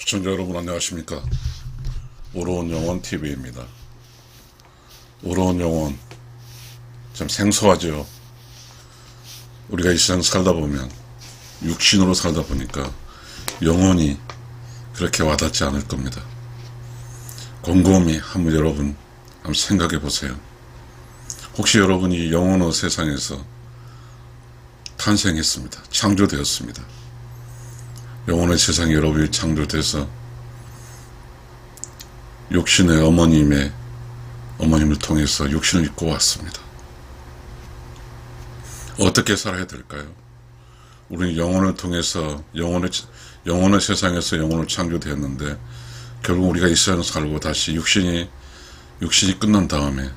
시청자 여러분 안녕하십니까. 오로운 영혼 TV입니다. 오로운 영혼 참 생소하죠. 우리가 이 세상 살다 보면 육신으로 살다 보니까 영혼이 그렇게 와닿지 않을 겁니다. 곰곰이 여러분 한번 생각해 보세요. 혹시 여러분이 영혼의 세상에서 탄생했습니다. 창조되었습니다. 영혼의 세상에 여러분이 창조돼서 육신의 어머님을 통해서 육신을 입고 왔습니다. 어떻게 살아야 될까요? 우리는 영혼을 통해서 영혼의 세상에서 영혼을 창조되었는데 결국 우리가 이 세상을 살고 다시 육신이 끝난 다음에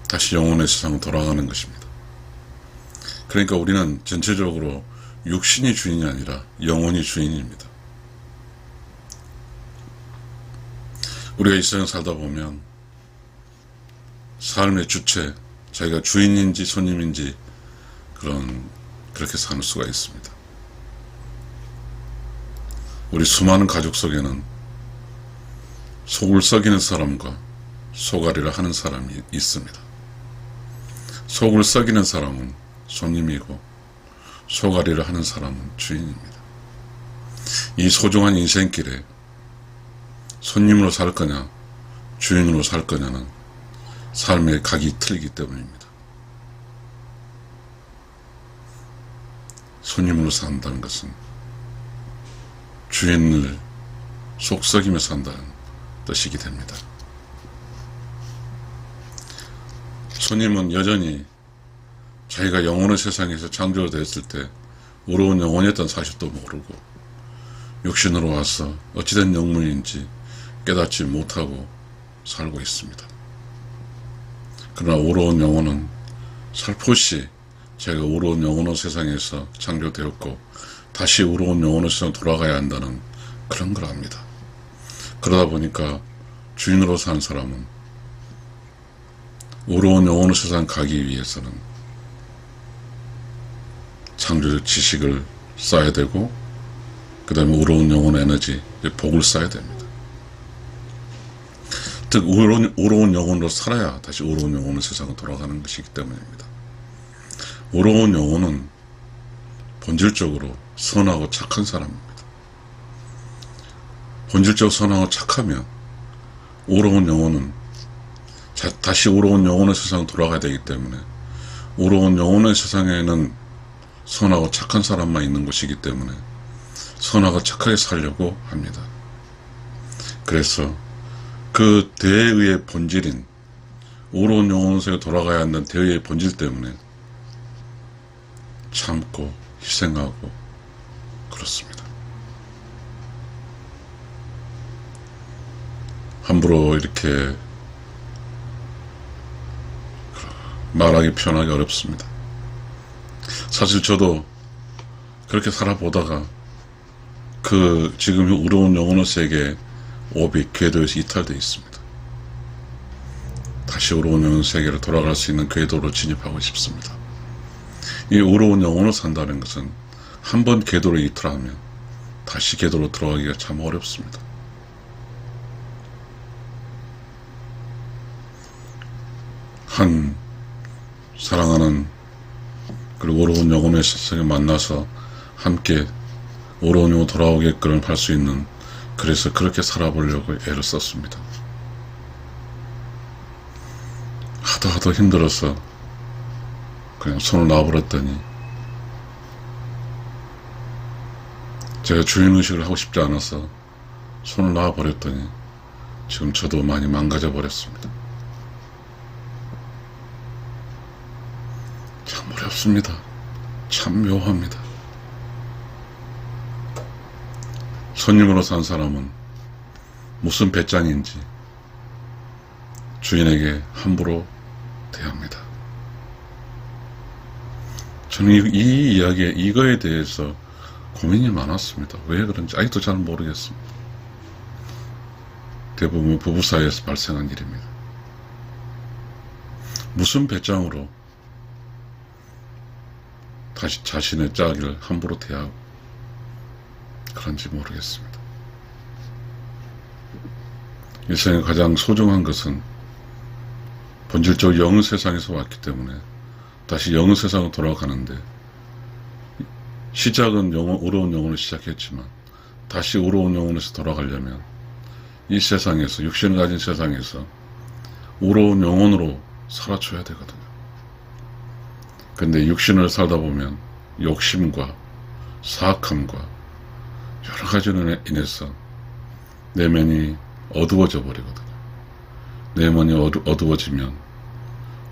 다시 영혼의 세상으로 돌아가는 것입니다. 그러니까 우리는 전체적으로 육신이 주인이 아니라 영혼이 주인입니다. 우리가 이 세상을 살다 보면 삶의 주체, 자기가 주인인지 손님인지 그렇게 사는 수가 있습니다. 우리 수많은 가족 속에는 속을 썩이는 사람과 속앓이를 하는 사람이 있습니다. 속을 썩이는 사람은 손님이고 속앓이를 하는 사람은 주인입니다. 이 소중한 인생길에 손님으로 살 거냐 주인으로 살 거냐는 삶의 각이 틀리기 때문입니다. 손님으로 산다는 것은 주인을 속썩이며 산다는 뜻이게 됩니다. 손님은 여전히 자기가 영혼의 세상에서 창조되었을 때 오로운 영혼이었던 사실도 모르고 육신으로 와서 어찌된 영문인지 깨닫지 못하고 살고 있습니다. 그러나 오로운 영혼은 살포시 자기가 오로운 영혼의 세상에서 창조되었고 다시 오로운 영혼의 세상으로 돌아가야 한다는 그런 걸 압니다. 그러다 보니까 주인으로 사는 사람은 오로운 영혼의 세상 가기 위해서는 창조적 지식을 쌓아야 되고 그 다음에 오로운 영혼의 에너지, 복을 쌓아야 됩니다. 즉 오로운 영혼으로 살아야 다시 오로운 영혼의 세상으로 돌아가는 것이기 때문입니다. 오로운 영혼은 본질적으로 선하고 착한 사람입니다. 본질적으로 선하고 착하면 오로운 영혼은 다시 오로운 영혼의 세상으로 돌아가야 되기 때문에 오로운 영혼의 세상에는 선하고 착한 사람만 있는 것이기 때문에 선하고 착하게 살려고 합니다. 그래서 그 대의의 본질인 오로운 영혼세에 돌아가야 한다는 대의의 본질 때문에 참고 희생하고 그렇습니다. 함부로 이렇게 말하기 표현하기 어렵습니다. 사실 저도 그렇게 살아보다가 지금 어려운 영혼의 세계에 오비 궤도에서 이탈되어 있습니다. 다시 어려운 영혼의 세계로 돌아갈 수 있는 궤도로 진입하고 싶습니다. 이 어려운 영혼을 산다는 것은 한 번 궤도로 이탈하면 다시 궤도로 들어가기가 참 어렵습니다. 한 사랑하는 그리고 어려운 영혼의 세상에 만나서 함께 어려운 영혼 돌아오게끔 할 수 있는 그래서 그렇게 살아보려고 애를 썼습니다. 하도 힘들어서 그냥 손을 놔버렸더니 제가 주인의식을 하고 싶지 않아서 손을 놔버렸더니 지금 저도 많이 망가져 버렸습니다. 참 어렵습니다. 참 묘합니다. 손님으로 산 사람은 무슨 배짱인지 주인에게 함부로 대합니다. 저는 이 이야기에 이거에 대해서 고민이 많았습니다. 왜 그런지 아직도 잘 모르겠습니다. 대부분 부부 사이에서 발생한 일입니다. 무슨 배짱으로 다시 자신의 짝을 함부로 대하고 그런지 모르겠습니다. 일생에 가장 소중한 것은 본질적으로 영의 세상에서 왔기 때문에 다시 영의 세상으로 돌아가는데, 시작은 어려운 영혼을 시작했지만 다시 어려운 영혼에서 돌아가려면 이 세상에서, 육신을 가진 세상에서 어려운 영혼으로 살아줘야 되거든요. 근데 육신을 살다 보면 욕심과 사악함과 여러 가지로 인해서 내면이 어두워져 버리거든요. 내면이 어두워지면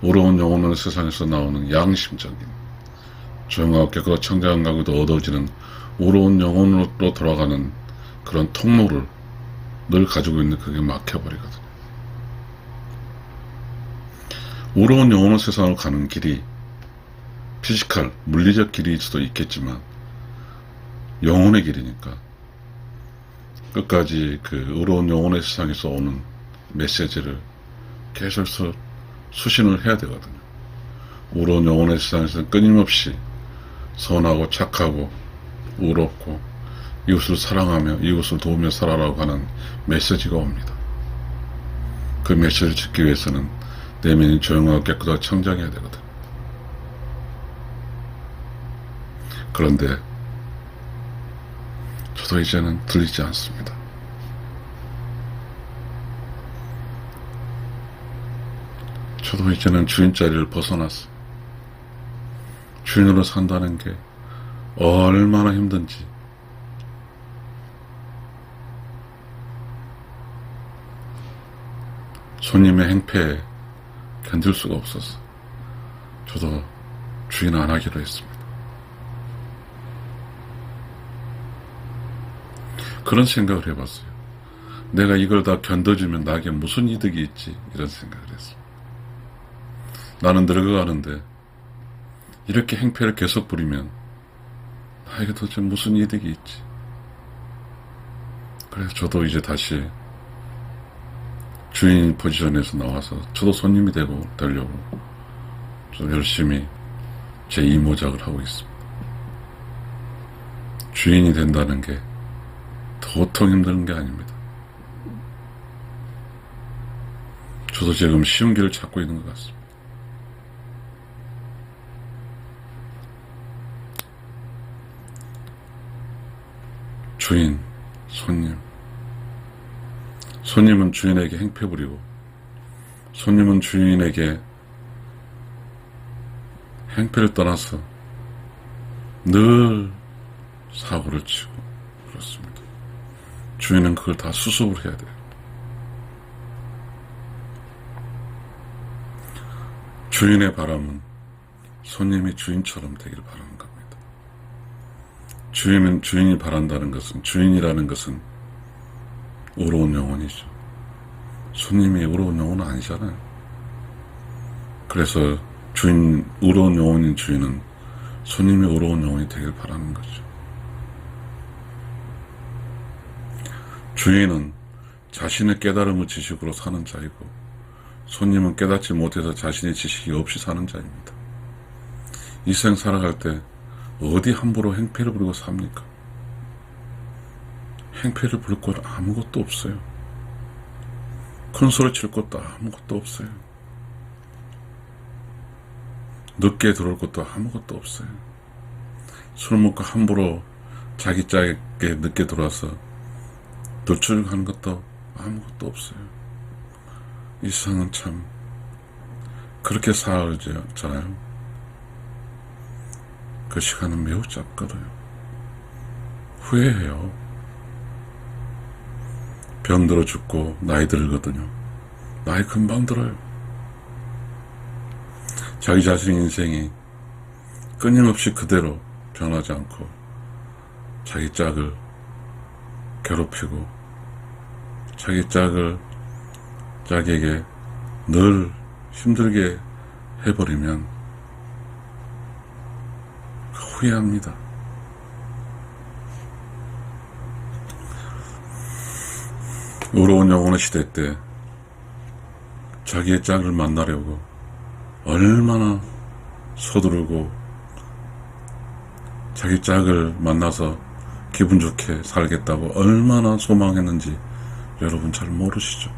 어려운 영혼의 세상에서 나오는 양심적인 조용하고 깨끗하고 청정한 가구도 어두워지는 어려운 영혼으로 돌아가는 그런 통로를 늘 가지고 있는, 그게 막혀버리거든요. 어려운 영혼의 세상으로 가는 길이 피지컬, 물리적 길일 수도 있겠지만 영혼의 길이니까 끝까지 그 어려운 영혼의 세상에서 오는 메시지를 계속 수신을 해야 되거든요. 어려운 영혼의 세상에서는 끊임없이 선하고 착하고 의롭고 이웃을 사랑하며 이웃을 도우며 살아라고 하는 메시지가 옵니다. 그 메시지를 듣기 위해서는 내면이 조용하고 깨끗하고 청정해야 되거든요. 그런데 저도 이제는 들리지 않습니다. 저도 이제는 주인 자리를 벗어났어요. 주인으로 산다는 게 얼마나 힘든지, 손님의 행패에 견딜 수가 없어서 저도 주인 안 하기로 했습니다. 그런 생각을 해봤어요. 내가 이걸 다 견뎌주면 나에게 무슨 이득이 있지? 이런 생각을 했어요. 나는 늙어가는데 이렇게 행패를 계속 부리면 나에게 도대체 무슨 이득이 있지? 그래서 저도 이제 다시 주인 포지션에서 나와서 저도 손님이 되려고 좀 열심히 제 이모작을 하고 있습니다. 주인이 된다는 게 도통 힘든 게 아닙니다. 저도 지금 쉬운 길을 찾고 있는 것 같습니다. 주인, 손님. 손님은 주인에게 행패 부리고, 손님은 주인에게 행패를 떠나서 늘 사고를 치고 그렇습니다. 주인은 그걸 다 수습을 해야 돼요. 주인의 바람은 손님이 주인처럼 되기를 바라는 겁니다. 주인이 바란다는 것은, 주인이라는 것은 의로운 영혼이죠. 손님이 의로운 영혼은 아니잖아요. 그래서 의로운 영혼인 주인은 손님이 의로운 영혼이 되길 바라는 거죠. 주인은 자신의 깨달음의 지식으로 사는 자이고, 손님은 깨닫지 못해서 자신의 지식이 없이 사는 자입니다. 이 생 살아갈 때 어디 함부로 행패를 부리고 삽니까? 행패를 부릴 것 아무것도 없어요. 큰 소리 칠 것도 아무것도 없어요. 늦게 들어올 것도 아무것도 없어요. 술 먹고 함부로 자기 짝에 늦게 들어와서 도출하는 것도 아무것도 없어요. 이 세상은 참 그렇게 살잖아요. 그 시간은 매우 짧거든요. 후회해요. 병들어 죽고 나이 들거든요. 나이 금방 들어요. 자기 자신의 인생이 끊임없이 그대로 변하지 않고 자기 짝을 괴롭히고 자기에게 늘 힘들게 해버리면 후회합니다. 의로운 영혼의 시대 때 자기의 짝을 만나려고 얼마나 서두르고 자기 짝을 만나서 기분 좋게 살겠다고 얼마나 소망했는지 여러분 잘 모르시죠?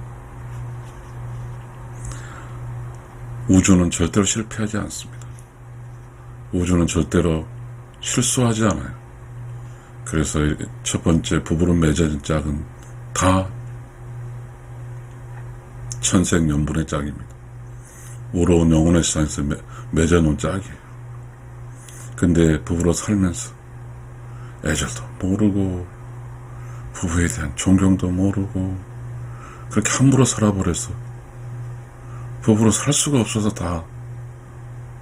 우주는 절대로 실패하지 않습니다. 우주는 절대로 실수하지 않아요. 그래서 첫 번째 부부로 맺어진 짝은 다 천생연분의 짝입니다. 우러운 영혼의 세상에서 맺어놓은 짝이에요. 근데 부부로 살면서 애절도 모르고 부부에 대한 존경도 모르고 그렇게 함부로 살아버려서 부부로 살 수가 없어서 다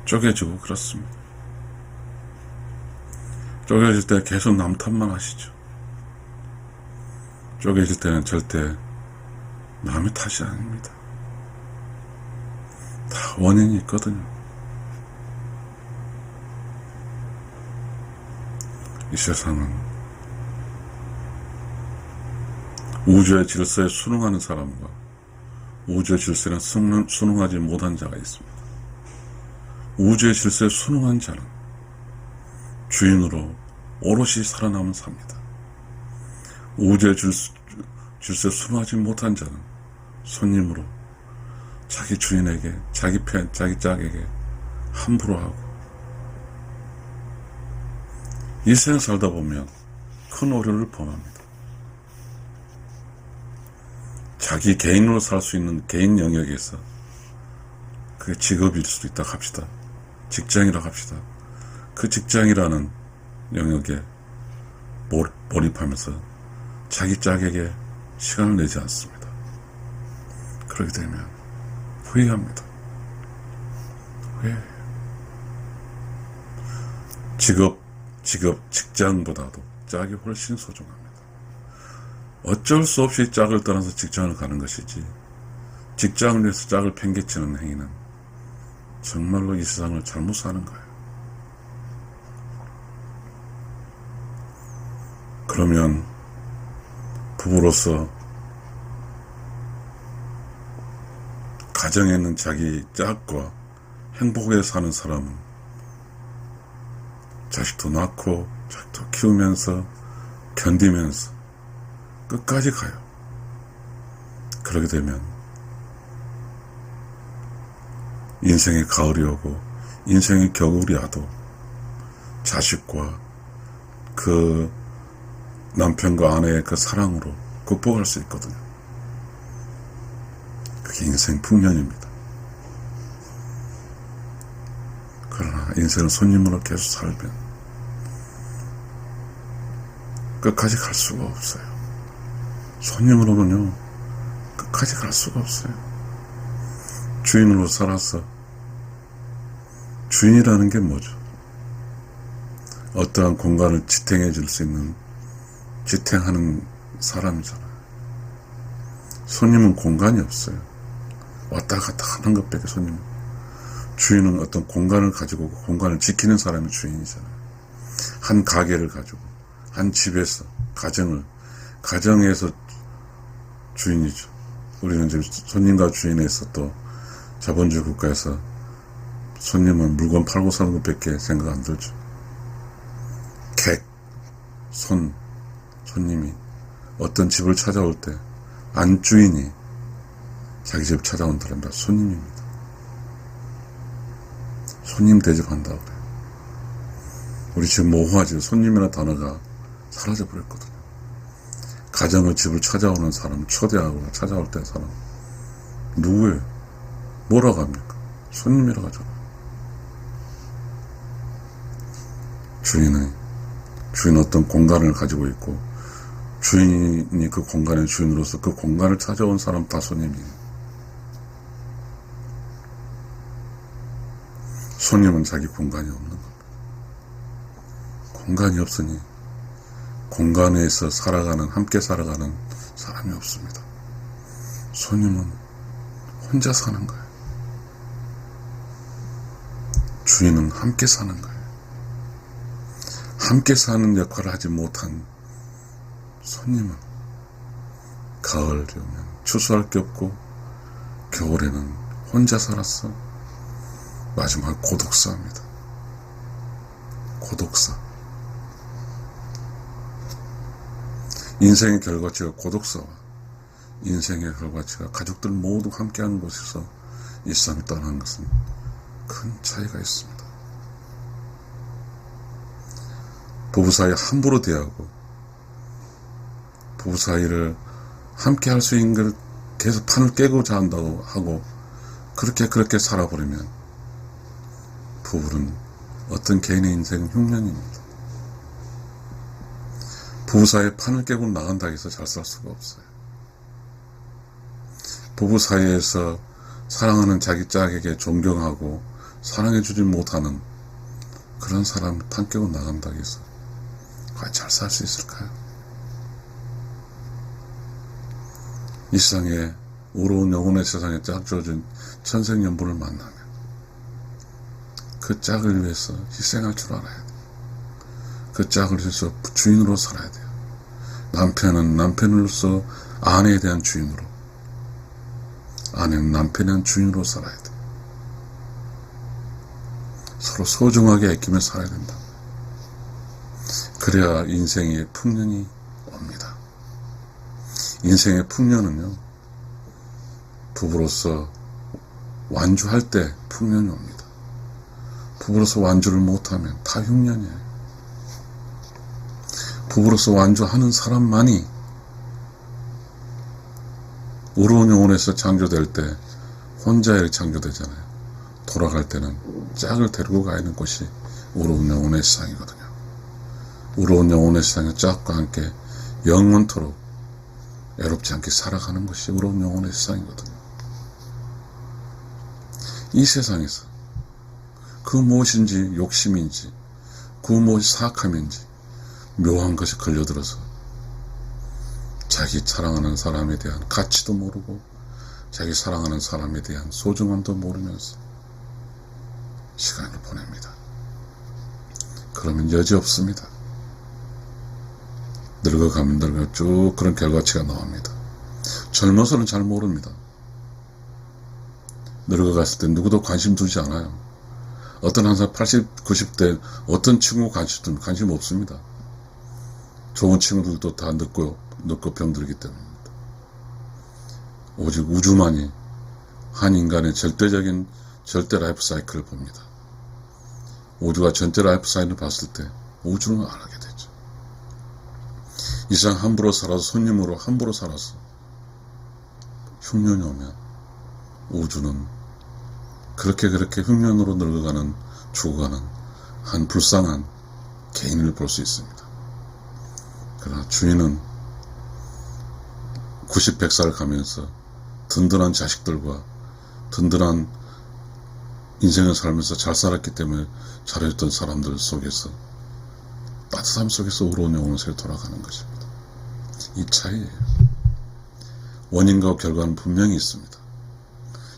쪼개지고 그렇습니다. 쪼개질 때 계속 남 탓만 하시죠. 쪼개질 때는 절대 남의 탓이 아닙니다. 다 원인이 있거든요. 이 세상은 우주의 질서에 순응하는 사람과 우주의 질서에 순응하지 못한 자가 있습니다. 우주의 질서에 순응한 자는 주인으로 오롯이 살아남은 삽니다. 우주의 질서에 순응하지 못한 자는 손님으로 자기 주인에게, 자기 짝에게 함부로 하고, 이 세상 살다 보면 큰 오류를 범합니다. 자기 개인으로 살 수 있는 개인 영역에서, 그게 직업일 수도 있다 합시다. 직장이라 합시다. 그 직장이라는 영역에 몰입하면서 자기 짝에게 시간을 내지 않습니다. 그렇게 되면 후회합니다. 후회해요. 직장보다도 짝이 훨씬 소중합니다. 어쩔 수 없이 짝을 떠나서 직장을 가는 것이지, 직장을 위해서 짝을 팽개치는 행위는 정말로 이 세상을 잘못 사는 거예요. 그러면 부부로서 가정에 있는 자기 짝과 행복하게 사는 사람은 자식도 낳고 자식도 키우면서 견디면서 끝까지 가요. 그러게 되면 인생의 가을이 오고 인생의 겨울이 와도 자식과 그 남편과 아내의 그 사랑으로 극복할 수 있거든요. 그게 인생 풍년입니다. 그러나 인생을 손님으로 계속 살면 끝까지 갈 수가 없어요. 손님으로는요, 끝까지 갈 수가 없어요. 주인으로 살아서, 주인이라는 게 뭐죠? 어떠한 공간을 지탱해 줄 수 있는, 지탱하는 사람이잖아요. 손님은 공간이 없어요. 왔다 갔다 하는 것밖에 손님은. 주인은 어떤 공간을 가지고 그 공간을 지키는 사람이 주인이잖아요. 한 가게를 가지고, 한 집에서, 가정에서 주인이죠. 우리는 이제 손님과 주인에서 또 자본주의 국가에서 손님은 물건 팔고 사는 것밖에 생각 안 들죠. 손님이 어떤 집을 찾아올 때 안주인이 자기 집 찾아온다면 손님입니다. 손님 대접한다고 그래요. 우리 지금 모호하지. 손님이라는 단어가 사라져 버렸거든요. 가정의 집을 찾아오는 사람, 초대하고 찾아올 때 사람 누구예요? 뭐라고 합니까? 손님이라고 하잖아요. 주인 어떤 공간을 가지고 있고 주인이 그 공간의 주인으로서 그 공간을 찾아온 사람 다 손님이에요. 손님은 자기 공간이 없는 겁니다. 공간이 없으니 공간에서 함께 살아가는 사람이 없습니다. 손님은 혼자 사는 거예요. 주인은 함께 사는 거예요. 함께 사는 역할을 하지 못한 손님은 가을이 오면 추수할 게 없고 겨울에는 혼자 살았어. 마지막 고독사입니다. 고독사. 인생의 결과치가 고독사와 인생의 결과치가 가족들 모두 함께하는 곳에서 이 세상을 떠나는 것은 큰 차이가 있습니다. 부부 사이 함부로 대하고 부부 사이를 함께 할 수 있는 걸 계속 판을 깨고자 한다고 하고 그렇게 살아버리면 부부는 어떤 개인의 인생은 흉년입니다. 부부 사이에 판을 깨고 나간다고 해서 잘 살 수가 없어요. 부부 사이에서 사랑하는 자기 짝에게 존경하고 사랑해주지 못하는 그런 사람을 판 깨고 나간다고 해서 과연 잘 살 수 있을까요? 이 세상에 우러운 영혼의 세상에 짝 주어진 천생연분을 만나면 그 짝을 위해서 희생할 줄 알아야 돼요. 그 짝을 위해서 주인으로 살아야 돼요. 남편은 남편으로서 아내에 대한 주인으로, 아내는 남편에 대한 주인으로 살아야 돼요. 서로 소중하게 아끼며 살아야 된다. 그래야 인생의 풍년이 옵니다. 인생의 풍년은요, 부부로서 완주할 때 풍년이 옵니다. 부부로서 완주를 못하면 다 흉년이에요. 부부로서 완주하는 사람만이 우러운 영혼에서 창조될 때 혼자 창조되잖아요. 돌아갈 때는 짝을 데리고 가야 하는 곳이 우러운 영혼의 세상이거든요. 우러운 영혼의 세상의 짝과 함께 영원토록 애롭지 않게 살아가는 것이 우러운 영혼의 세상이거든요. 이 세상에서 그 무엇인지 욕심인지 그 무엇이 사악함인지 묘한 것이 걸려들어서 자기 사랑하는 사람에 대한 가치도 모르고 자기 사랑하는 사람에 대한 소중함도 모르면서 시간을 보냅니다. 그러면 여지없습니다. 늙어가면 쭉 그런 결과치가 나옵니다. 젊어서는 잘 모릅니다. 늙어갔을 때 누구도 관심 두지 않아요. 어떤 한 사람 80, 90대 어떤 친구 관심 없습니다. 좋은 친구들도 다 늙고 병들기 때문입니다. 오직 우주만이 한 인간의 절대 라이프 사이클을 봅니다. 우주가 전체 라이프 사이클을 봤을 때 우주는 안 하게 되죠. 이 세상 함부로 살아서 손님으로 함부로 살아서 흉년이 오면 우주는 그렇게 흉년으로 늙어가는 죽어가는 한 불쌍한 개인을 볼 수 있습니다. 그러나 주인은 90, 100살 가면서 든든한 자식들과 든든한 인생을 살면서 잘 살았기 때문에 잘했던 사람들 속에서 따뜻함 속에서 우러운 영혼을 돌아가는 것입니다. 이 차이예요. 원인과 결과는 분명히 있습니다.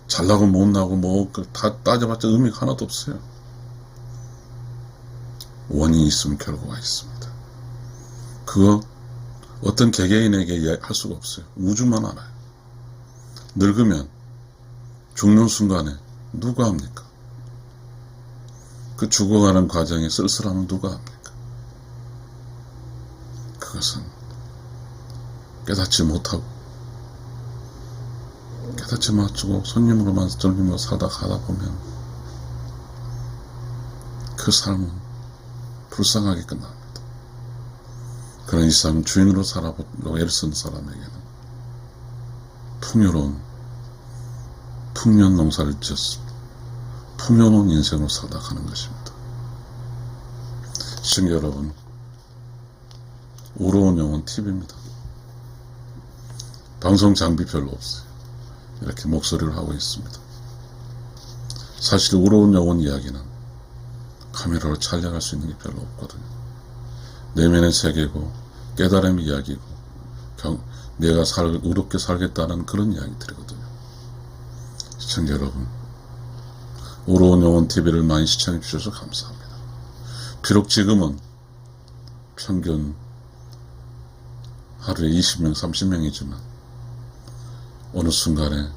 잘나고 못나고 다 따져봤자 의미가 하나도 없어요. 원인이 있으면 결과가 있습니다. 그거 어떤 개개인에게 할 수가 없어요. 우주만 알아요. 늙으면 죽는 순간에 누가 합니까? 그 죽어가는 과정에 쓸쓸함은 누가 합니까? 그것은 깨닫지 못하고 깨닫지 못하고 손님으로만 즐기며 가다 보면 그 삶은 불쌍하게 끝납니다. 그런 이 삶은 주인으로 살아보고 애를 쓴 사람에게는 풍요로운 풍년 농사를 지었습니다. 풍요로운 인생으로 살다 가는 것입니다. 시청자 여러분, 우러운 영혼 TV입니다. 방송 장비 별로 없어요. 이렇게 목소리를 하고 있습니다. 사실 우러운 영혼 이야기는 카메라로 촬영할 수 있는 게 별로 없거든요. 내면의 세계고 깨달음 이야기고 내가 의롭게 살겠다는 그런 이야기들이거든요. 시청자 여러분, 우러운 영혼 TV를 많이 시청해 주셔서 감사합니다. 비록 지금은 평균 하루에 20명, 30명이지만 어느 순간에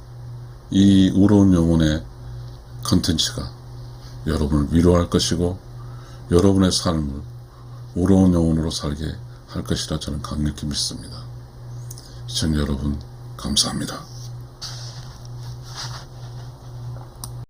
이 우러운 영혼의 컨텐츠가 여러분을 위로할 것이고 여러분의 삶을 우러운 영혼으로 살게 할 것이라 저는 강력히 믿습니다. 시청자 여러분, 감사합니다.